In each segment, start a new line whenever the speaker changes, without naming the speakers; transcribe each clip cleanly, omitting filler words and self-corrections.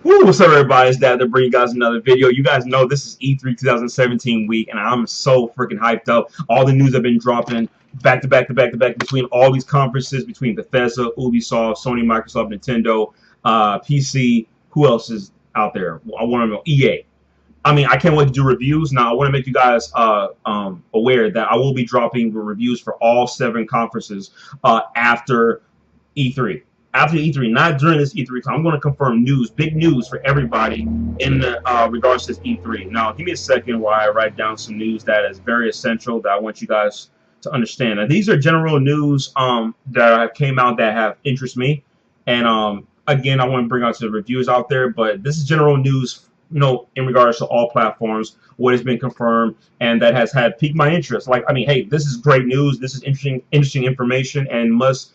Woo, what's up, everybody? It's Dad to bring you guys another video. You guys know this is E3 2017 week, and I'm so freaking hyped up. All the news have been dropping back to back to back to back between all these conferences, between Bethesda, Ubisoft, Sony, Microsoft, Nintendo, PC. Who else is out there? I want to know. EA. I mean, I can't wait to do reviews. Now, I want to make you guys aware that I will be dropping reviews for all 7 conferences after E3. After E3, not during this E3, so I'm going to confirm news, big news for everybody in regards to this E3. Now, give me a second while I write down some news that is very essential that I want you guys to understand. Now, these are general news that came out that have interest me, and again, I want to bring out the reviews out there, but this is general news, you know, in regards to all platforms, what has been confirmed, and that has had piqued my interest. Like, I mean, hey, this is great news. This is interesting information, and must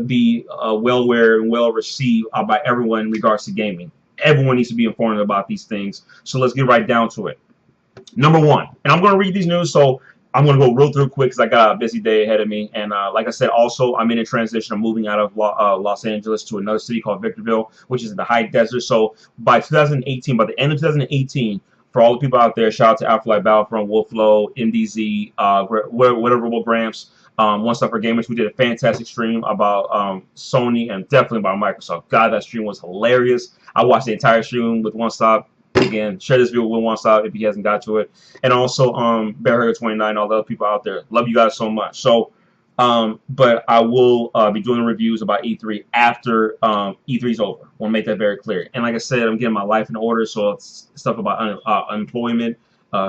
be well aware and well received by everyone in regards to gaming. Everyone needs to be informed about these things. So let's get right down to it. Number 1, and I'm going to read these news, so I'm going to go real through quick because I got a busy day ahead of me. And like I said, also, I'm in a transition. I'm moving out of Los Angeles to another city called Victorville, which is in the high desert. So by 2018, by the end of 2018, for all the people out there, shout out to Afterlife Battlefront, Wolflow, MDZ, whatever, Will Gramps, One Stop for Gamers. We did a fantastic stream about Sony and definitely about Microsoft. God, that stream was hilarious. I watched the entire stream with One Stop. Again, share this video with One Stop if he hasn't got to it. And also Bearhair29, all the other people out there. Love you guys so much. So, but I will be doing reviews about E3 after E3 is over. I want to make that very clear. And like I said, I'm getting my life in order, so it's stuff about unemployment,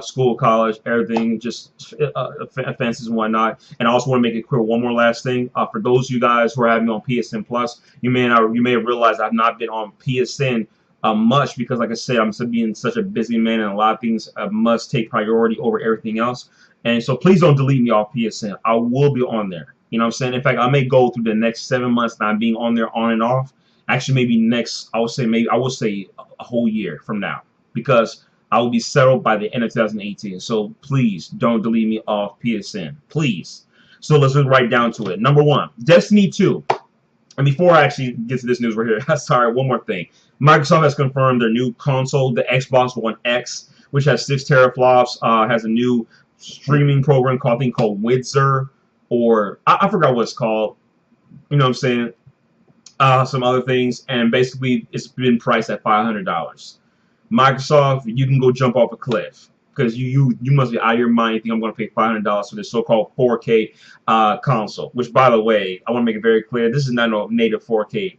school, college, everything, just offenses and whatnot. And I also want to make it clear one more last thing. For those of you guys who are having me on PSN Plus, you may have realized I've not been on PSN much because, like I said, I'm being such a busy man, and a lot of things must take priority over everything else. And so please don't delete me off PSN. I will be on there. You know what I'm saying? In fact, I may go through the next 7 months not being on there on and off. Actually, maybe next, I will say a whole year from now, because I will be settled by the end of 2018. So please don't delete me off PSN. Please. So let's get right down to it. Number 1, Destiny 2. And before I actually get to this news right here, sorry, one more thing. Microsoft has confirmed their new console, the Xbox One X, which has 6 teraflops, has a new streaming program called Wizard, or I forgot what it's called. You know what I'm saying? Some other things, and basically it's been priced at $500. Microsoft, you can go jump off a cliff, because you must be out of your mind. You think I'm going to pay $500 for this so-called 4K console? Which, by the way, I want to make it very clear, this is not a native 4K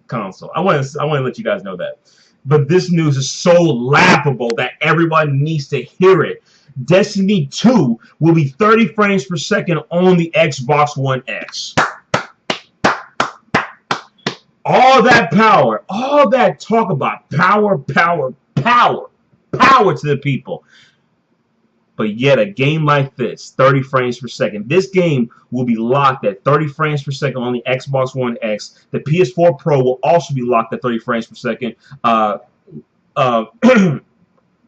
console. I want to let you guys know that. But this news is so laughable that everyone needs to hear it. Destiny 2 will be 30 frames per second on the Xbox One X. All that power, all that talk about power to the people. But yet a game like this, 30 frames per second, this game will be locked at 30 frames per second on the Xbox One X. The PS4 Pro will also be locked at 30 frames per second.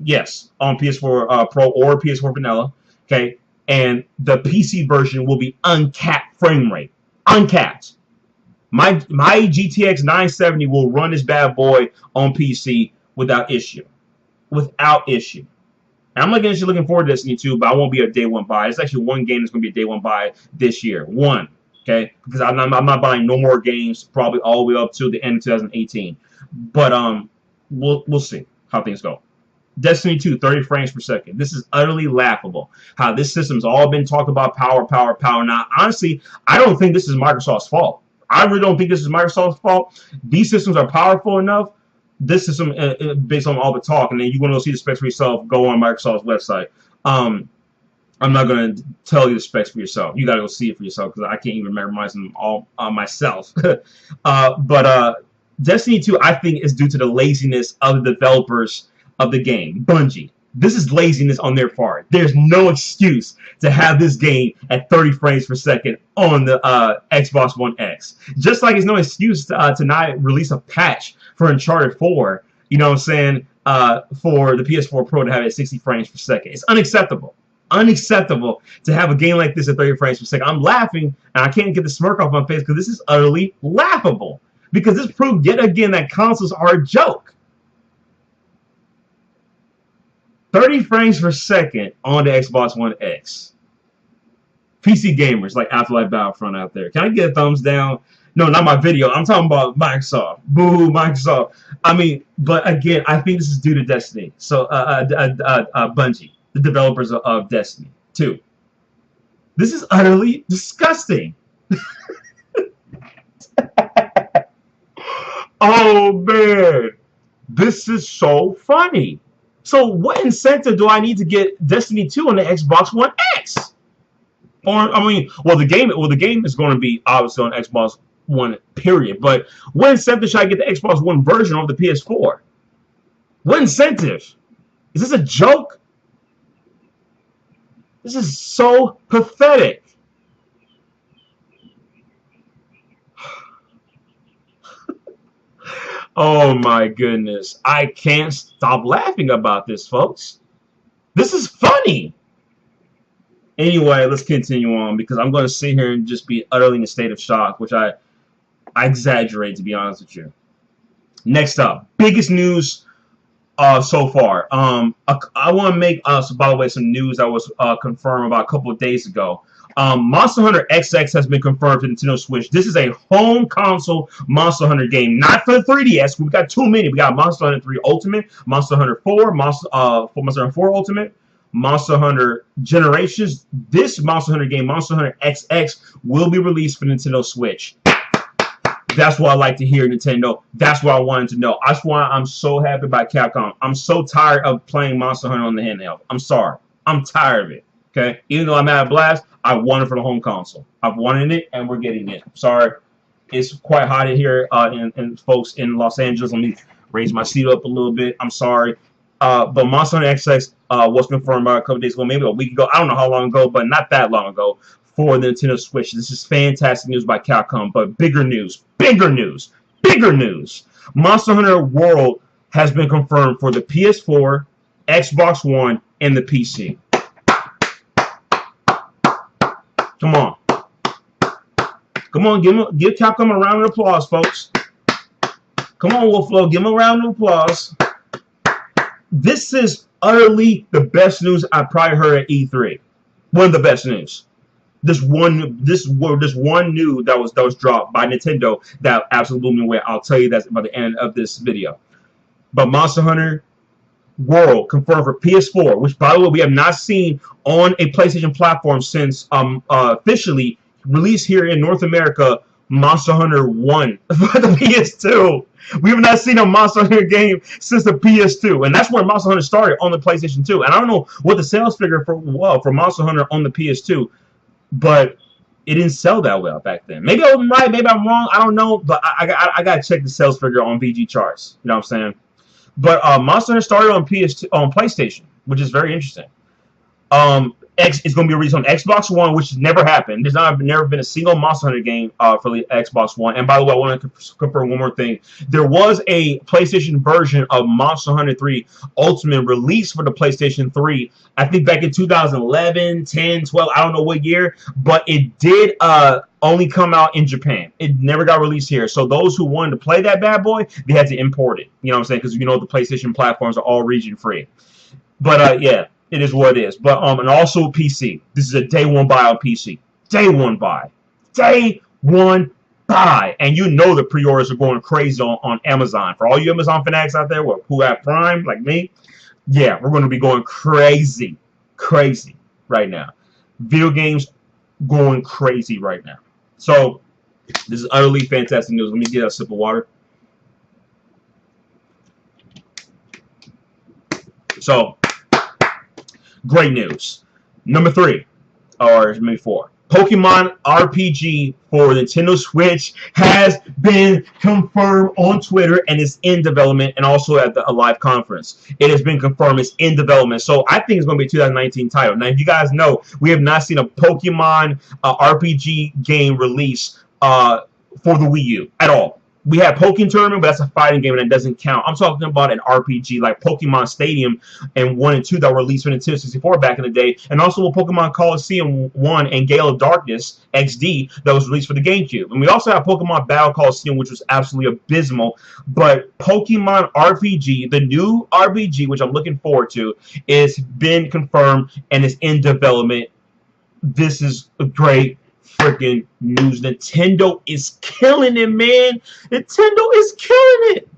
Yes, on PS4 Pro or PS4 Vanilla. Okay, and the PC version will be uncapped frame rate. Uncapped. My GTX 970 will run this bad boy on PC without issue. Without issue. And I'm actually looking forward to Destiny 2, but I won't be a day one buy. It's actually one game that's going to be a day one buy this year. One. Okay? Because I'm not buying no more games probably all the way up to the end of 2018. But we'll see how things go. Destiny 2, 30 frames per second. This is utterly laughable. How this system's all been talked about power. Now, honestly, I don't think this is Microsoft's fault. I really don't think this is Microsoft's fault. These systems are powerful enough. This system, based on all the talk, and then you want to go see the specs for yourself, go on Microsoft's website. I'm not going to tell you the specs for yourself. You got to go see it for yourself, because I can't even memorize them all myself. But Destiny 2, I think, is due to the laziness of the developers of the game, Bungie. This is laziness on their part. There's no excuse to have this game at 30 frames per second on the Xbox One X. Just like it's no excuse to not release a patch for Uncharted 4, you know what I'm saying, for the PS4 Pro to have it at 60 frames per second. It's unacceptable. Unacceptable to have a game like this at 30 frames per second. I'm laughing, and I can't get the smirk off my face because this is utterly laughable. Because this proved yet again that consoles are a joke. 30 frames per second on the Xbox One X. PC gamers like Afterlife Battlefront out there. Can I get a thumbs down? No, not my video. I'm talking about Microsoft. Boo, Microsoft. I mean, but again, I think this is due to Destiny. So, Bungie, the developers of Destiny 2. This is utterly disgusting. Oh, man. This is so funny. So, what incentive do I need to get Destiny 2 on the Xbox One X? Or, I mean, well, the game is going to be obviously on Xbox One, period. But what incentive should I get the Xbox One version of the PS4? What incentive? Is this a joke? This is so pathetic. Oh my goodness. I can't stop laughing about this, folks. This is funny. Anyway, let's continue on because I'm going to sit here and just be utterly in a state of shock, which I exaggerate, to be honest with you. Next up, biggest news so far. I want to make by the way, some news that was confirmed about a couple of days ago. Monster Hunter XX has been confirmed for Nintendo Switch. This is a home console Monster Hunter game, not for the 3DS. We've got too many. We got Monster Hunter 3 Ultimate, Monster Hunter 4, Monster Hunter 4 Ultimate, Monster Hunter Generations. This Monster Hunter game, Monster Hunter XX, will be released for Nintendo Switch. That's what I like to hear, Nintendo. That's what I wanted to know. That's why I'm so happy about Capcom. I'm so tired of playing Monster Hunter on the handheld. I'm sorry. I'm tired of it. Okay? Even though I'm at a blast, I want it for the home console. I've wanted it, and we're getting it. Sorry. It's quite hot in here, and folks in Los Angeles. Let me raise my seat up a little bit. I'm sorry. But Monster Hunter XX was confirmed a couple days ago, maybe a week ago. I don't know how long ago, but not that long ago, for the Nintendo Switch. This is fantastic news by Capcom, but bigger news. Bigger news. Bigger news. Monster Hunter World has been confirmed for the PS4, Xbox One, and the PC. Come on. Come on, give Capcom a round of applause, folks. Come on, Wolflow, give him a round of applause. This is utterly the best news I probably heard at E3. One of the best news. This one news that was dropped by Nintendo that absolutely blew me away. I'll tell you that by the end of this video. But Monster Hunter World confirmed for PS4, which by the way we have not seen on a PlayStation platform since officially released here in North America. Monster Hunter 1 for the PS2. We have not seen a Monster Hunter game since the PS2, and that's where Monster Hunter started, on the PlayStation 2. And I don't know what the sales figure for Monster Hunter on the PS2, but it didn't sell that well back then. Maybe I'm right, maybe I'm wrong. I don't know, but I gotta check the sales figure on VG charts. You know what I'm saying? But Monster Hunter started on PlayStation, which is very interesting. It's going to be released on Xbox One, which has never happened. There's never been a single Monster Hunter game for the Xbox One. And by the way, I want to confirm one more thing. There was a PlayStation version of Monster Hunter 3 Ultimate released for the PlayStation 3, I think back in 2011, 10, 12, I don't know what year, but it did only come out in Japan. It never got released here. So those who wanted to play that bad boy, they had to import it. You know what I'm saying? Because you know the PlayStation platforms are all region free. But yeah. It is what it is. But and also PC. This is a day one buy on PC. Day one buy. Day one buy. And you know the pre-orders are going crazy on Amazon. For all you Amazon fanatics out there who have Prime like me, yeah, we're going to be going crazy. Crazy right now. Video games going crazy right now. So this is utterly fantastic news. Let me get a sip of water. So great news. Number 3, or maybe 4. Pokemon RPG for Nintendo Switch has been confirmed on Twitter and is in development, and also at a live conference. It has been confirmed it's in development. So I think it's going to be a 2019 title. Now, if you guys know, we have not seen a Pokemon RPG game release for the Wii U at all. We had Pokken Tournament, but that's a fighting game and that doesn't count. I'm talking about an RPG like Pokemon Stadium and 1 and 2 that were released for Nintendo 64 back in the day, and also Pokemon Coliseum 1 and Gale of Darkness XD that was released for the GameCube. And we also have Pokemon Battle Coliseum, which was absolutely abysmal. But Pokemon RPG, the new RPG, which I'm looking forward to, is been confirmed and is in development. This is a great freaking news. Nintendo is killing it, man. Nintendo is killing it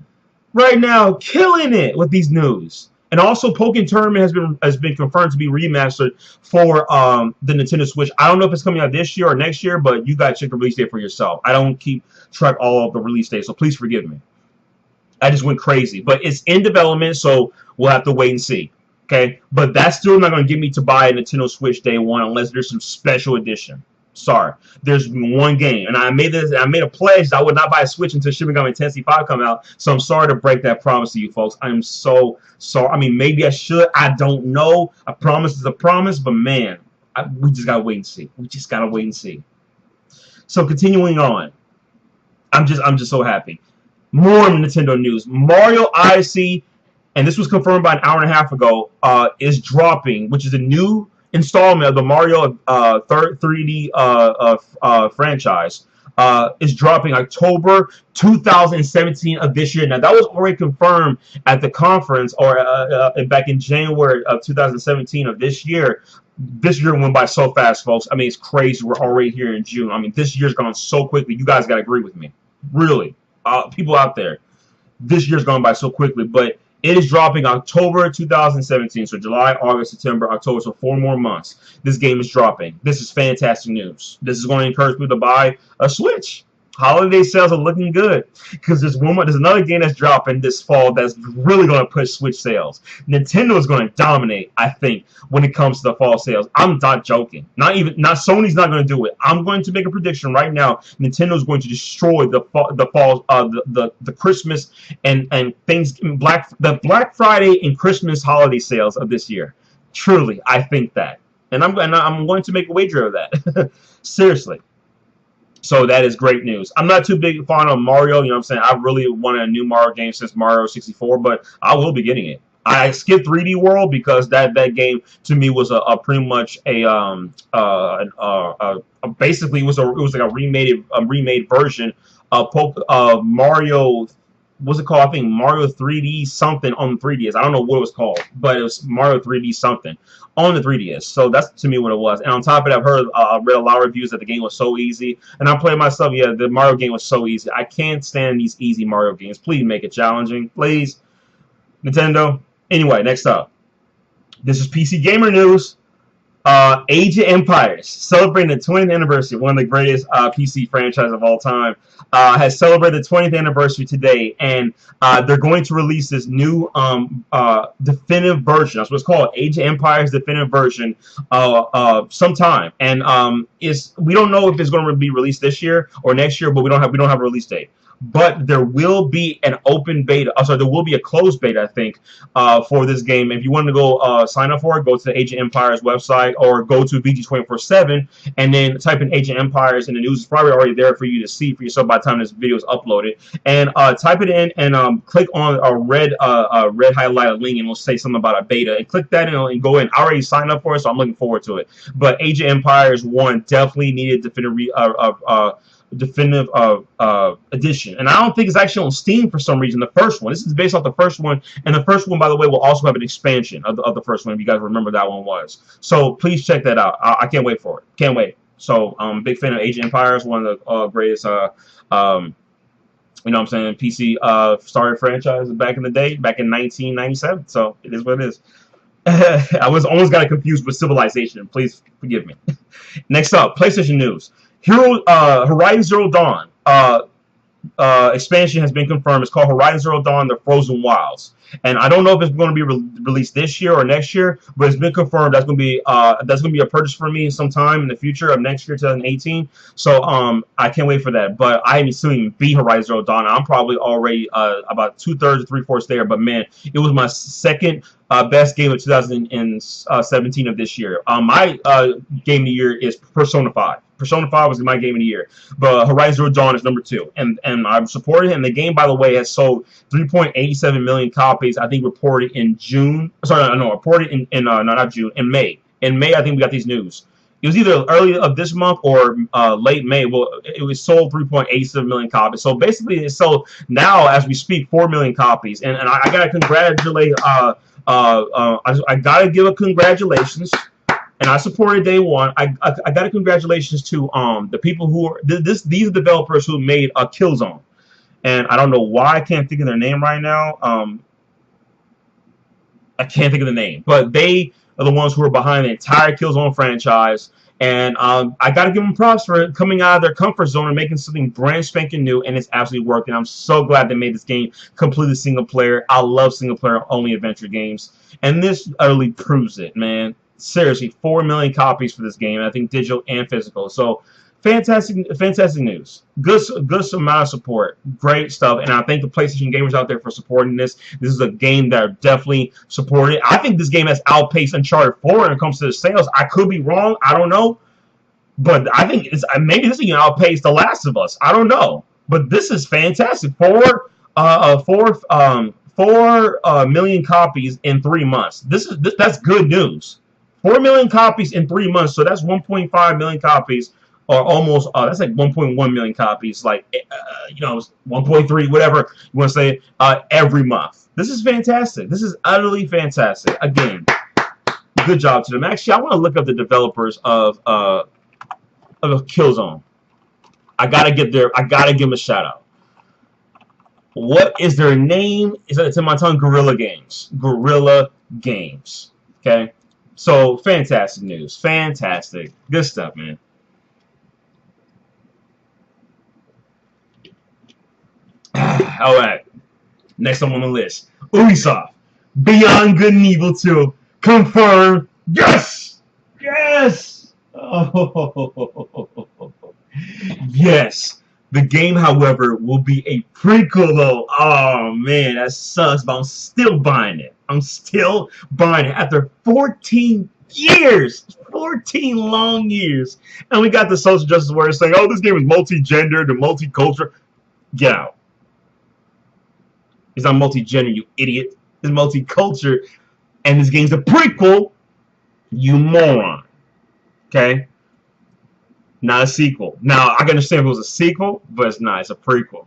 right now, killing it with these news. And also, Pokken Tournament has been confirmed to be remastered for the Nintendo Switch. I don't know if it's coming out this year or next year, but you gotta check the release date for yourself. I don't keep track all of the release dates, so please forgive me. I just went crazy, but it's in development, so we'll have to wait and see. Okay, but that's still not going to get me to buy a Nintendo Switch day one unless there's some special edition. Sorry, there's one game, and I made a pledge that I would not buy a Switch until Shin Megami Tensei 5 come out. So I'm sorry to break that promise to you folks. I'm so sorry. I mean, maybe I should. I don't know. A promise is a promise, but man, we just gotta wait and see. We just gotta wait and see. So continuing on, I'm just so happy. More Nintendo news. Mario Odyssey, and this was confirmed by an hour and a half ago, is dropping, which is a new installment of the Mario 3D franchise. Is dropping October 2017 of this year. Now, that was already confirmed at the conference, or back in January of 2017 of this year. This year went by so fast, folks. I mean, it's crazy. We're already here in June. I mean, this year's gone so quickly. You guys got to agree with me. Really. People out there. This year's gone by so quickly, but it is dropping October 2017. So July, August, September, October. So 4 more months. This game is dropping. This is fantastic news. This is going to encourage people to buy a Switch. Holiday sales are looking good because there's another game that's dropping this fall that's really going to push Switch sales. Nintendo is going to dominate, I think, when it comes to the fall sales. I'm not joking. Not Sony's not going to do it. I'm going to make a prediction right now. Nintendo is going to destroy the Christmas and the Black Friday and Christmas holiday sales of this year. Truly, I think that, and I'm going to make a wager of that. Seriously. So that is great news. I'm not too big a fan of Mario, you know what I'm saying? I really wanted a new Mario game since Mario 64, but I will be getting it. I skipped 3D World because that game to me was pretty much basically it was like a remade version of Mario. What's it called? I think Mario 3D something on the 3DS. I don't know what it was called, but it was Mario 3D something on the 3DS. So that's to me what it was. And on top of it, I've read a lot of reviews that the game was so easy. And I played myself. Yeah, the Mario game was so easy. I can't stand these easy Mario games. Please make it challenging, please, Nintendo. Anyway, next up, this is PC gamer news. Age of Empires, celebrating the 20th anniversary, one of the greatest PC franchises of all time, has celebrated the 20th anniversary today, and they're going to release this new definitive version. That's what it's called, Age of Empires definitive version, sometime. And we don't know if it's going to be released this year or next year, but we don't have a release date. But there will be an open beta. There will be a closed beta, I think, for this game. If you want to go sign up for it, go to the Age of Empires website or go to VG247 and then type in Age of Empires, and the news is probably already there for you to see for yourself by the time this video is uploaded. And type it in and click on a red highlighted link, and it'll say something about a beta. And click that and go in. I already signed up for it, so I'm looking forward to it. But Age of Empires 1 definitely needed definitive edition, and I don't think it's actually on Steam for some reason. The first one, this is based off the first one, and the first one, by the way, will also have an expansion of the first one, if you guys remember that one was. So please check that out. I can't wait for it. Can't wait. So I'm a big fan of Age of Empires, one of the greatest you know what I'm saying, PC started franchise back in the day, back in 1997. So it is what it is. I was almost got confused with Civilization. Please forgive me. Next up, PlayStation news. Horizon Zero Dawn expansion has been confirmed. It's called Horizon Zero Dawn: The Frozen Wilds, and I don't know if it's going to be released this year or next year, but it's been confirmed that's going to be a purchase for me sometime in the future of next year, 2018. So I can't wait for that. But I haven't seen beat Horizon Zero Dawn. I'm probably already about 2/3 or 3/4 there. But man, it was my second best game of 2017 of this year. My game of the year is Persona 5. Persona 5 was my game of the year, but Horizon Zero Dawn is number 2, and I supported him. The game, by the way, has sold 3.87 million copies. I think reported in June. Sorry, no, reported in no, not June, in May. In May, I think we got these news. It was either early of this month or late May. Well, it was sold 3.87 million copies. So basically, it's sold now as we speak 4 million copies. And I gotta congratulate. I gotta give a congratulations. And I supported day one. I got a congratulations to the people who are these are developers who made a Killzone, and I don't know why I can't think of their name right now. I can't think of the name, but they are the ones who are behind the entire Killzone franchise. And I got to give them props for coming out of their comfort zone and making something brand spanking new, and it's absolutely working. I'm so glad they made this game completely single player. I love single player only adventure games, and this utterly proves it, man. Seriously, 4 million copies for this game. I think digital and physical. So fantastic news. Good amount of support. Great stuff. And I thank the PlayStation gamers out there for supporting this. This is a game that are definitely supported. I think this game has outpaced Uncharted 4 when it comes to the sales. I could be wrong. I don't know. But I think maybe this even outpaced The Last of Us. I don't know. But this is fantastic. 4 million copies in 3 months. That's good news. 4 million copies in 3 months, so that's 1.5 million copies, or almost, that's like 1.1 million copies, like, 1.3, whatever you want to say, every month. This is fantastic. This is utterly fantastic. Again, good job to them. Actually, I want to look up the developers of Killzone. I gotta give them a shout out. What is their name? It's in my tongue. Guerrilla Games. Guerrilla Games. Okay. So, fantastic news. Fantastic. Good stuff, man. Alright. Next up on the list. Ubisoft. Beyond Good and Evil 2. Confirmed. Yes! Yes! Oh. Yes. The game, however, will be a prequel, though. Oh, man, that sucks, but I'm still buying it. I'm still buying it after 14 years. 14 long years. And we got the social justice warriors saying, oh, this game is multi-gendered and multicultural. Get out. It's not multi-gender, you idiot. It's multicultural. And this game's a prequel, you moron. Okay? Not a sequel. Now, I can understand if it was a sequel, but it's not. It's a prequel.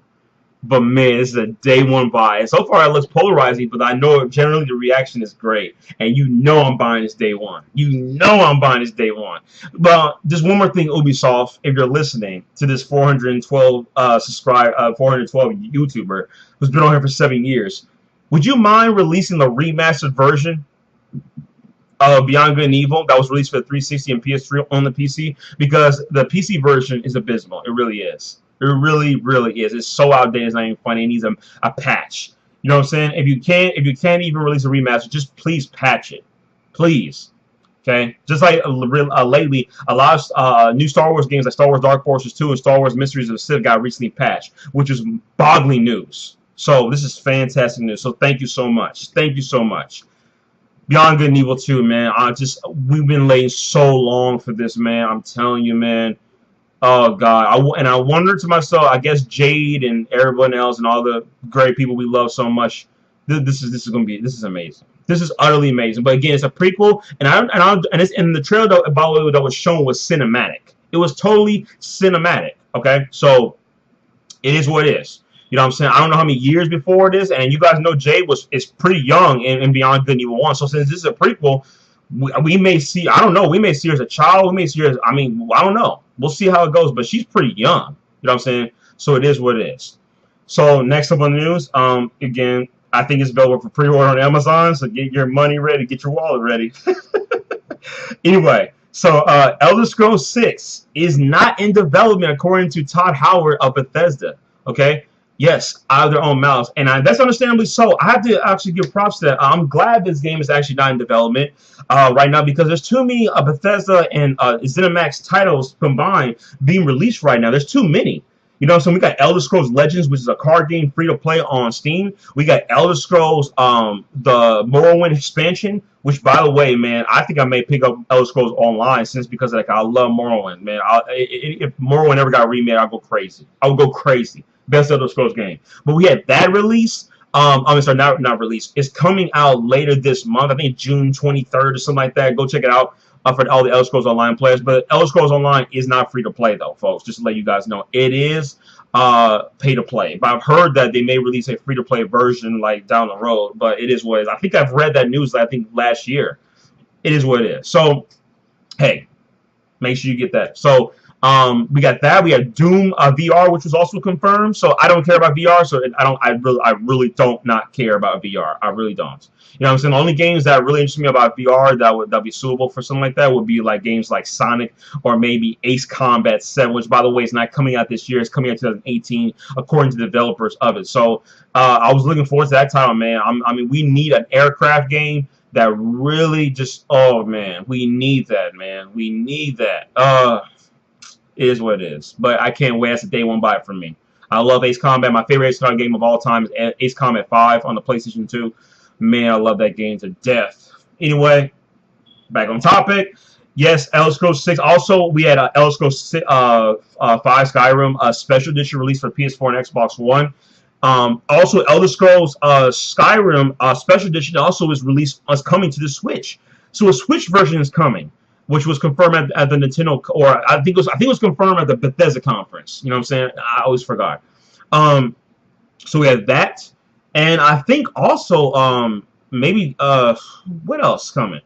But, man, this is a day one buy. And so far, it looks polarizing, but I know generally the reaction is great. And you know I'm buying this day one. You know I'm buying this day one. But just one more thing, Ubisoft, if you're listening to this 412 YouTuber who's been on here for 7 years, would you mind releasing the remastered version Beyond Good and Evil that was released for the 360 and PS3 on the PC? Because the PC version is abysmal. It really is. It really, really is. It's so outdated. It's not even funny. It needs a patch. You know what I'm saying? If you can't even release a remaster, just please patch it, please. Okay. Just like lately, a lot of new Star Wars games like Star Wars Dark Forces 2 and Star Wars Mysteries of the Sith got recently patched, which is boggling news. So this is fantastic news. So thank you so much. Thank you so much. Beyond Good and Evil 2, man. We've been waiting so long for this, man. I'm telling you, man. Oh God. I wonder to myself, I guess Jade and everyone else and all the great people we love so much. This is amazing. This is utterly amazing. But again, it's a prequel, and the trailer that was shown was cinematic. It was totally cinematic. Okay, so it is what it is. You know what I'm saying? I don't know how many years before this, and you guys know Jade is pretty young in Beyond Good and Evil 1. So since this is a prequel, we may see, I don't know, we may see her as a child, we may see her as, I don't know. We'll see how it goes, but she's pretty young. You know what I'm saying? So it is what it is. So next up on the news, again, I think it's available for pre-order on Amazon, so get your money ready, get your wallet ready. Anyway, so Elder Scrolls 6 is not in development according to Todd Howard of Bethesda. Okay? Yes, out of their own mouths, and that's understandably so. I have to actually give props to that. I'm glad this game is actually not in development right now, because there's too many Bethesda and ZeniMax titles combined being released right now. There's too many. You know what I'm saying? We got Elder Scrolls Legends, which is a card game free to play on Steam. We got Elder Scrolls, the Morrowind expansion, which, by the way, man, I think I may pick up Elder Scrolls Online since because like I love Morrowind, man. If Morrowind ever got remade, I'll go crazy. I would go crazy. Best Elder Scrolls game. But we had that release. I'm sorry, not release. It's coming out later this month. I think June 23rd or something like that. Go check it out. For all the Elder Scrolls Online players, but Elder Scrolls Online is not free to play though, folks. Just to let you guys know, it is pay to play. But I've heard that they may release a free to play version like down the road. But it is what it is. I think I've read that news. I think last year. It is what it is. So hey, make sure you get that. So we got that. We had Doom VR, which was also confirmed. So I don't care about VR. So I really don't not care about VR. I really don't. You know what I'm saying? The only games that really interest me about VR that'd be suitable for something like that would be like games like Sonic or maybe Ace Combat 7, which by the way is not coming out this year. It's coming out 2018 according to the developers of it. So I was looking forward to that title, man. I mean, we need an aircraft game that really just, oh man, we need that, man. We need that. It is what it is. But I can't wait. That's a day one buy it for me. I love Ace Combat. My favorite Ace Combat game of all time is Ace Combat 5 on the PlayStation 2. Man, I love that game to death. Anyway, back on topic. Yes, Elder Scrolls 6. Also, we had Elder Scrolls 5 Skyrim, a special edition release for PS4 and Xbox One. Also, Elder Scrolls Skyrim special edition also is coming to the Switch. So a Switch version is coming, which was confirmed at the Nintendo, or I think it was confirmed at the Bethesda conference. You know what I'm saying? I always forgot. So we had that. And I think also maybe what else coming?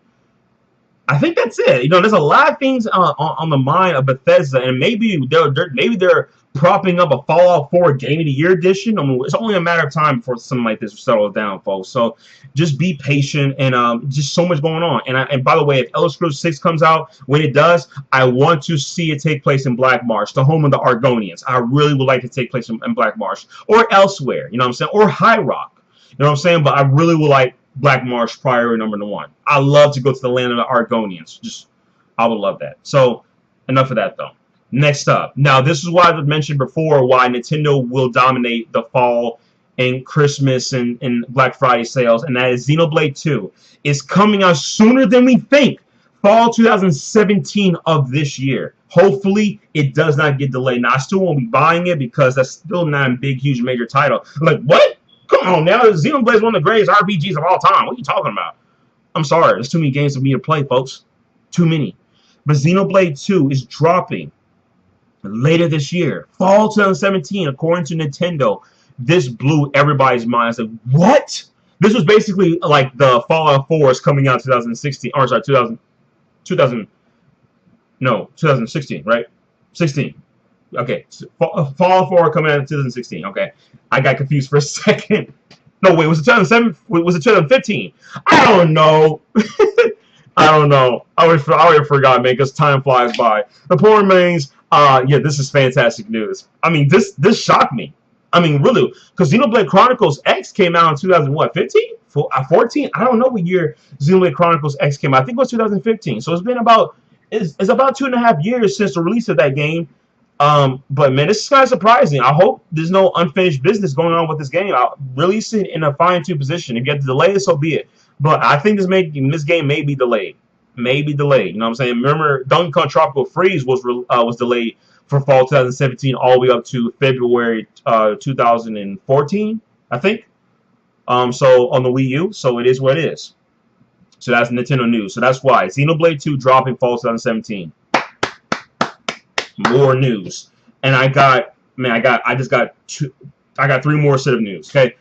I think that's it. You know, there's a lot of things on the mind of Bethesda, and maybe they're propping up a Fallout 4 Game of the Year edition. I mean, it's only a matter of time before something like this settles down, folks. So just be patient, and just so much going on. And by the way, if Elder Scrolls 6 comes out, when it does, I want to see it take place in Black Marsh, the home of the Argonians. I really would like to take place in Black Marsh or elsewhere. You know what I'm saying? Or High Rock. You know what I'm saying? But I really would like Black Marsh priority number one. I love to go to the land of the Argonians. I would love that. So enough of that though. Next up, now this is why I mentioned before why Nintendo will dominate the fall and Christmas and Black Friday sales, and that is Xenoblade 2 is coming out sooner than we think. Fall 2017 of this year. Hopefully it does not get delayed. Now I still won't be buying it because that's still not a big, huge, major title. Like what? Come on now, Xenoblade is one of the greatest RPGs of all time. What are you talking about? I'm sorry, there's too many games for me to play, folks. Too many. But Xenoblade 2 is dropping later this year, fall 2017, according to Nintendo. This blew everybody's minds. Like, what? This was basically like the Fallout 4 is coming out 2016, or sorry, 2016, right? 16. Okay, Fallout 4 coming out in 2016. Okay, I got confused for a second. No, wait, was it 2007? Was it 2015? I don't know. I don't know. I already forgot, man, because time flies by. The point remains, yeah, this is fantastic news. I mean, this shocked me. I mean, really, because Xenoblade Chronicles X came out in 2015? 14? I don't know what year Xenoblade Chronicles X came out. I think it was 2015. So it's been about it's about 2.5 years since the release of that game. But man, this is kind of surprising. I hope there's no unfinished business going on with this game. I'll release it in a fine-tuned position. If you have to delay it, so be it. But I think this game may be delayed. May be delayed. You know what I'm saying? Remember, Donkey Kong Tropical Freeze was delayed for fall 2017 all the way up to February 2014, I think. So on the Wii U. So it is what it is. So that's Nintendo news. So that's why Xenoblade 2 dropping fall 2017. More news, and I got three more set of news. Okay,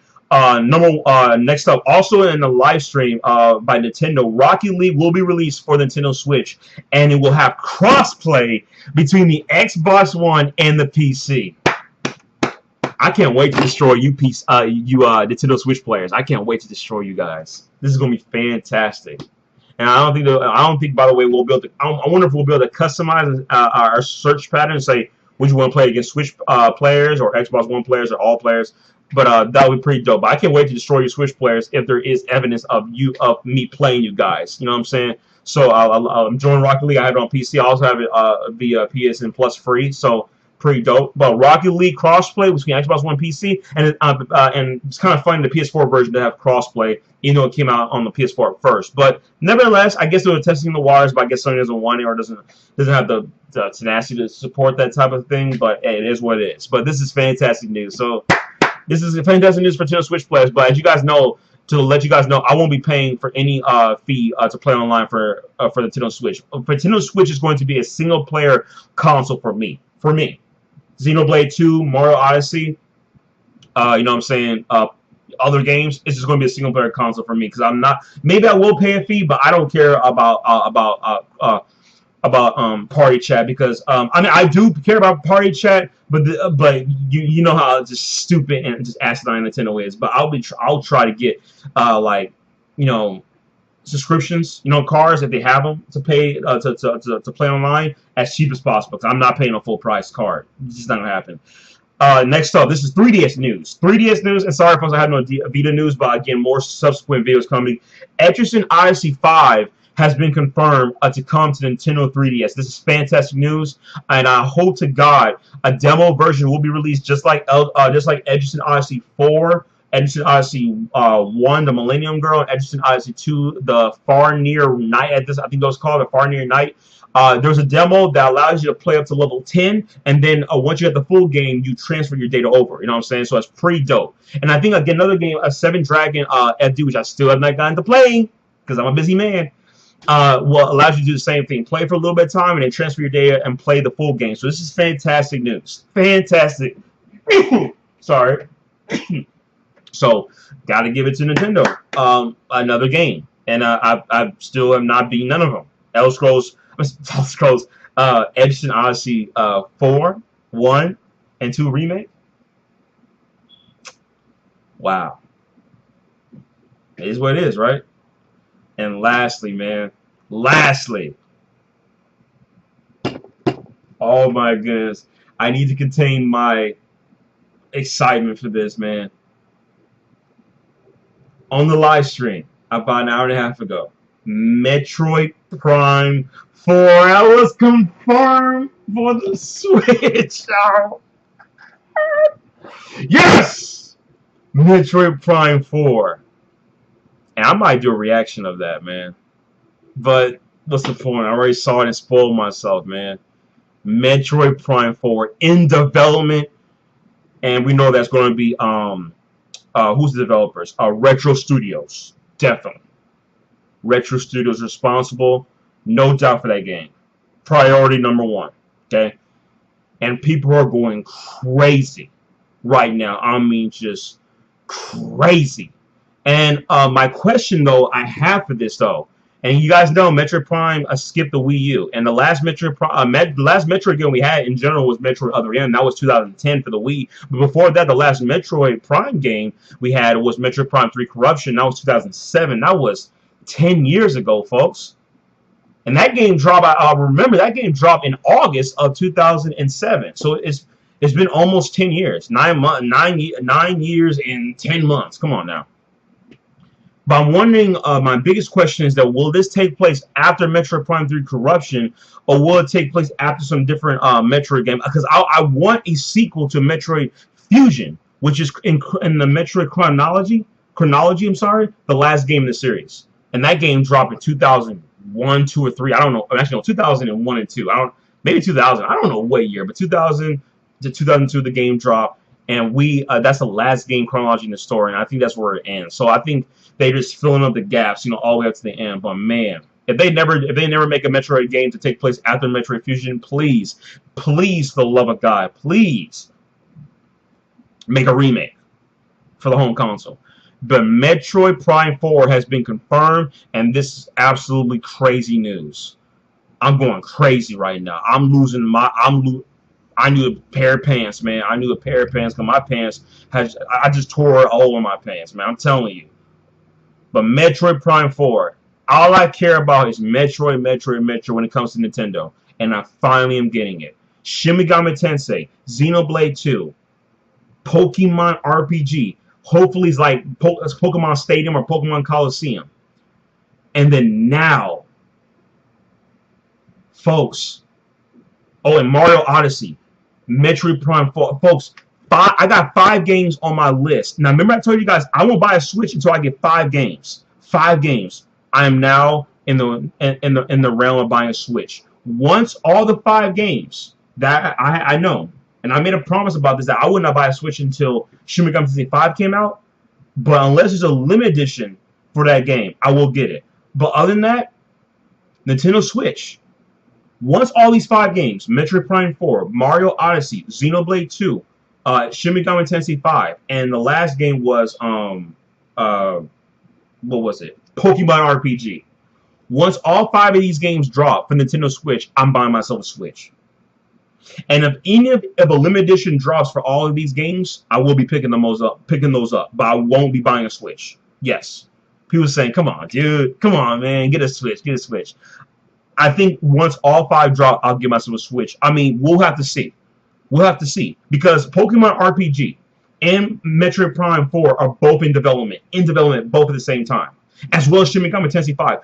next up, also in the live stream by Nintendo, Rocket League will be released for the Nintendo Switch, and it will have crossplay between the Xbox One and the PC. I can't wait to destroy you, Nintendo Switch players. I can't wait to destroy you guys. This is gonna be fantastic. And I don't think, by the way, we'll be able to. I wonder if we'll be able to customize our search pattern and say would you want to play against Switch players or Xbox One players or all players. But that would be pretty dope. But I can't wait to destroy your Switch players if there is evidence of me playing you guys. You know what I'm saying? So I'm joining Rocket League. I have it on PC. I also have it via PSN Plus free. So pretty dope. But Rocket League crossplay between Xbox One and PC, and it's kind of funny the PS4 version to have crossplay, even though it came out on the PS4 first. But nevertheless, I guess they were testing the waters, but I guess Sony doesn't want it or doesn't have the tenacity to support that type of thing. But hey, it is what it is. But this is fantastic news. So this is fantastic news for Nintendo Switch players. But as you guys know, to let you guys know, I won't be paying for any fee to play online for the Nintendo Switch. Nintendo Switch is going to be a single-player console for me. Xenoblade 2, Mario Odyssey, you know what I'm saying, other games, it's just going to be a single-player console for me because I'm not. Maybe I will pay a fee, but I don't care about party chat because I mean I do care about party chat, but you know how just stupid and just asinine Nintendo is. But I'll try to get like, you know, subscriptions, you know, cards if they have them to pay to play online as cheap as possible. Because I'm not paying a full price card. It's just not gonna happen. Next up, this is 3DS news. 3DS news, and sorry folks, I have no Vita news, but again, more subsequent videos coming. Etrian Odyssey V has been confirmed to come to Nintendo 3DS. This is fantastic news, and I hope to God a demo version will be released just like Etrian Odyssey 4, Etrian Odyssey 1, the Millennium Girl, and Etrian Odyssey 2, the Far Near Night. I think that was called the Far Near Night. There's a demo that allows you to play up to level 10, and then once you have the full game, you transfer your data over. You know what I'm saying? So it's pretty dope. And I think again another game, a Seven Dragon FD, which I still have not gotten to playing because I'm a busy man. Well, allows you to do the same thing. Play for a little bit of time and then transfer your data and play the full game. So this is fantastic news. Fantastic. Sorry. So, gotta give it to Nintendo. Another game. And I still have not beaten none of them. Elder Scrolls, Etrian Odyssey 4, 1, and 2 remake. Wow. It is what it is, right? And lastly, man, oh my goodness, I need to contain my excitement for this, man. On the live stream about an hour and a half ago, Metroid Prime 4 was confirmed for the Switch. Oh. Yes! Metroid Prime 4. And I might do a reaction of that, man. But what's the point? I already saw it and spoiled myself, man. Metroid Prime 4 in development. And we know that's going to be, who's the developers? Retro Studios. Definitely. Retro Studios responsible. No doubt for that game. Priority number 1. Okay? And people are going crazy right now. I mean, just crazy. And my question, though, I have for this, though, and you guys know Metroid Prime skipped the Wii U, and the last Metroid game we had in general was Metroid Other M. That was 2010 for the Wii. But before that, the last Metroid Prime game we had was Metroid Prime 3 Corruption. That was 2007. That was 10 years ago, folks. And that game dropped. I remember that game dropped in August of 2007. So it's been almost 10 years, 9 years and 10 months. Come on now. But I'm wondering, my biggest question is that will this take place after Metroid Prime 3 Corruption, or will it take place after some different Metroid game? Because I want a sequel to Metroid Fusion, which is in the Metroid chronology, I'm sorry, the last game in the series. And that game dropped in 2001, 2, or 3. I don't know. Actually, no, 2001 and 2. Maybe 2000. I don't know what year, but 2000 to 2002 the game dropped. And that's the last game chronology in the story, and I think that's where it ends. So I think they're just filling up the gaps, you know, all the way up to the end. But man, if they never make a Metroid game to take place after Metroid Fusion, please, for the love of God, please make a remake for the home console. But Metroid Prime 4 has been confirmed, and this is absolutely crazy news. I'm going crazy right now. I knew a pair of pants, man. I knew a pair of pants because my pants I just tore a hole in my pants, man. I'm telling you. But Metroid Prime 4, all I care about is Metroid when it comes to Nintendo. And I finally am getting it. Shin Megami Tensei, Xenoblade 2, Pokemon RPG. Hopefully it's like Pokemon Stadium or Pokemon Coliseum. And then now, folks, oh, and Mario Odyssey. Metroid Prime 4. Folks, I got 5 games on my list. Now, remember I told you guys I won't buy a Switch until I get 5 games. 5 games. I am now in the realm of buying a Switch. Once all the 5 games that I know, and I made a promise about this, that I would not buy a Switch until Shin Megami Tensei 5 came out. But unless there's a limited edition for that game, I will get it. But other than that, Nintendo Switch. Once all these 5 games, Metroid Prime 4, Mario Odyssey, Xenoblade 2, Shin Megami Tensei 5, and the last game was what was it? Pokemon RPG. Once all 5 of these games drop for Nintendo Switch, I'm buying myself a Switch. And if a limited edition drops for all of these games, I will be picking those up. But I won't be buying a Switch. Yes. People saying, "Come on, dude. Come on, man. Get a Switch. Get a Switch." I think once all 5 drop, I'll give myself a Switch. I mean, we'll have to see. We'll have to see. Because Pokemon RPG and Metroid Prime 4 are both in development. Both at the same time. As well as Shin Megami Tensei 5.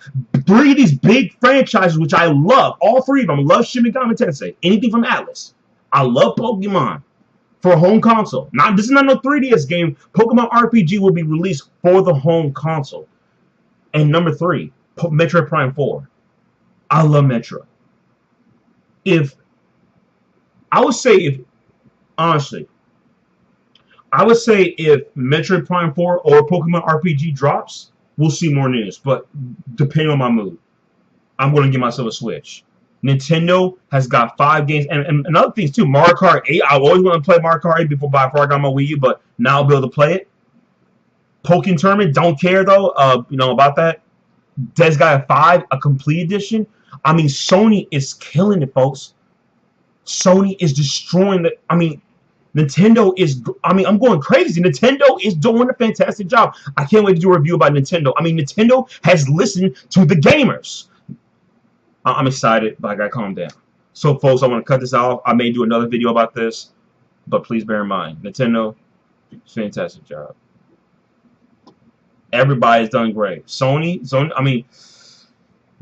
3 of these big franchises, which I love. All 3 of them. I love Shin Megami Tensei. Anything from Atlas. I love Pokemon. For a home console. This is not no 3DS game. Pokemon RPG will be released for the home console. And number 3, Metroid Prime 4. I love Metro. Honestly, I would say if Metroid Prime 4 or Pokemon RPG drops, we'll see more news. But depending on my mood, I'm going to give myself a Switch. Nintendo has got 5 games. And other things too. Mario Kart 8. I always want to play Mario Kart 8 before I got my Wii U. But now I'll be able to play it. Pokken Tournament. Don't care though. About that. Dead's got 5. A complete edition. I mean, Sony is killing it, folks. Sony is destroying the... Nintendo is... I'm going crazy. Nintendo is doing a fantastic job. I can't wait to do a review about Nintendo. Nintendo has listened to the gamers. I'm excited, but I gotta calm down. So, folks, I want to cut this off. I may do another video about this, but please bear in mind, Nintendo, fantastic job. Everybody's done great. Sony,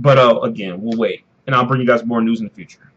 but again, we'll wait. And I'll bring you guys more news in the future.